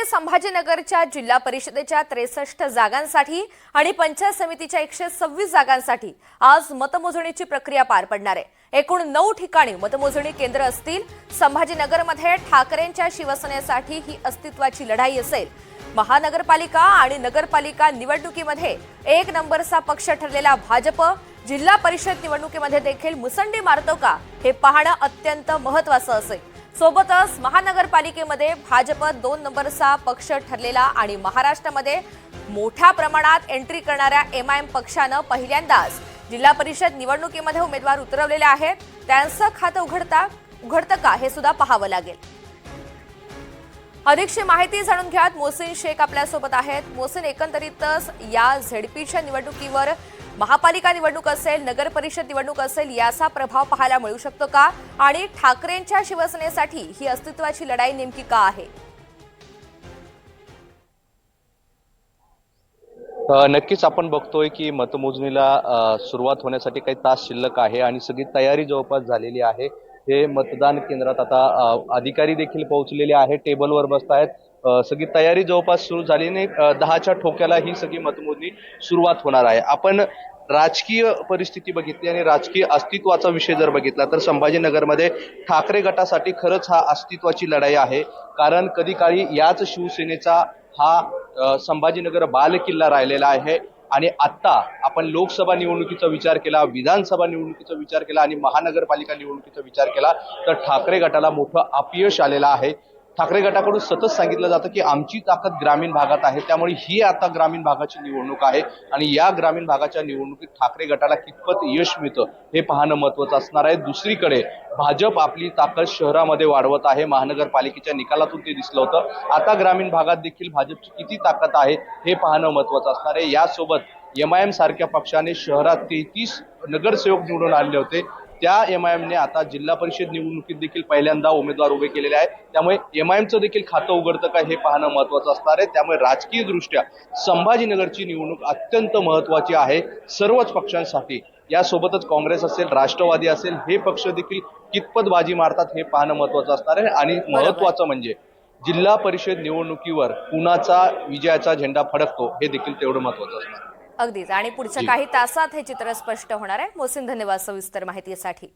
छत्रपती संभाजीनगरच्या जिल्हा परिषदेच्या 63 जागांसाठी आणि पंचायत समितीच्या 126 जागांसाठी आज मतमोजणीची प्रक्रिया पार पडणार आहे। एकूण 9 ठिकाणी मतमोजणी केंद्र असतील। संभाजीनगरमध्ये ठाकरेंच्या शिवसेनेसाठी ही अस्तित्वाची लढाई असेल। महानगरपालिका आणि नगरपालिका निवडणुकीमध्ये 1 नंबरचा पक्ष ठरलेला भाजप जिल्हा परिषद निवडणुकीमध्ये देखील मुसंडी मारतो का हे पाहणं अत्यंत महत्त्वाचं असेल। सोबतच महानगरपालिकेमध्ये भाजप 2 नंबरचा पक्ष ठरलेला आणि महाराष्ट्रामध्ये मोठ्या प्रमाणात एंट्री करणाऱ्या एमआयएम पक्षानं पहिल्यांदाच जिल्हा परिषद निवडणुकीमध्ये उमेदवार उतरवलेले आहेत। त्यांचं खातं उघडतं का हे सुद्धा पाहावं लागेल। अधिकची माहिती जाणून घ्यात मोहसिन शेख आपल्या सोबत आहेत। मोहसिन, एकंदरीतच या झेडपीच्या निवडणुकीवर महापालिका निवडणूक असेल, नगर परिषद निवडणूक असेल, याचा प्रभाव पाहायला मिळू शकतो का आणि ठाकरेंच्या शिवसेनेसाठी ही अस्तित्वाची लढाई नेमकी का आहे? नक्कीच आपण बघतोय की मतमोजणीला सुरुवात होण्यासाठी काही तास शिल्लक आहे आणि सगळी तयारी जवळपास झालेली आहे। हे मतदान केंद्रात आता अधिकारी देखील पोहोचलेले आहेत, टेबलवर बसतायत। सगळी तयारी जवळपास सुरू झाली। 10च्या ठोक्याला ही सगळी मतमोजणी सुरुवात होणार आहे। आपण राजकीय परिस्थिती बघितली आणि राजकीय अस्तित्वाचा विषय जर बघितला तर संभाजीनगरमध्ये ठाकरे गटासाठी खरंच हा अस्तित्वाची लढाई आहे। कारण कधी काळी याच शिवसेनेचा हा संभाजीनगर बालकिल्ला राहिलेला आहे आणि आता आपण लोकसभा निवडणुकीचा विचार केला, विधानसभा निवडणुकीचा विचार केला आणि महानगरपालिका निवडणुकीचा विचार केला तर ठाकरे गटाला मोठं अपयश आलेलं आहे। ठाकरे गटाकडून सतत सांगितलं जातं की आमची ताकद ग्रामीण भागात आहे, त्यामुळे ही आता ग्रामीण भागाची निवडणूक आहे आणि या ग्रामीण भागाच्या निवडणुकीत ठाकरे गटाला कितपत यश मिळतं हे पाहणं महत्त्वाचं असणार आहे। दुसरीकडे भाजप आपली ताकद शहरामध्ये वाढवत आहे। महानगरपालिकेच्या निकालातून ते दिसलं होतं। आता ग्रामीण भागात देखील भाजपची किती ताकद आहे हे पाहणं महत्त्वाचं असणार आहे। यासोबत एमआयएम सारख्या पक्षाने शहरात 33 नगरसेवक निवडून आणले होते। त्या एमआयएमने आता जिल्हा परिषद निवडणुकीत देखील पहिल्यांदा उमेदवार उभे केलेले आहेत। त्यामुळे एमआयएमचं देखील खातं उघडतं का हे पाहणं महत्त्वाचं असणार आहे। त्यामुळे राजकीय दृष्ट्या संभाजीनगरची निवडणूक अत्यंत महत्त्वाची आहे सर्वच पक्षांसाठी। यासोबतच काँग्रेस असेल, राष्ट्रवादी असेल, हे पक्ष देखील कितपत बाजी मारतात हे पाहणं महत्त्वाचं असणार आहे। आणि महत्त्वाचं म्हणजे जिल्हा परिषद निवडणुकीवर कुणाचा विजयाचा झेंडा फडकतो हे देखील तेवढं महत्त्वाचं असणार आहे। अगदीच, आणि पुढच्या काही तासात हे चित्र स्पष्ट होणार आहे। मोहसिन, धन्यवाद सविस्तर माहितीसाठी।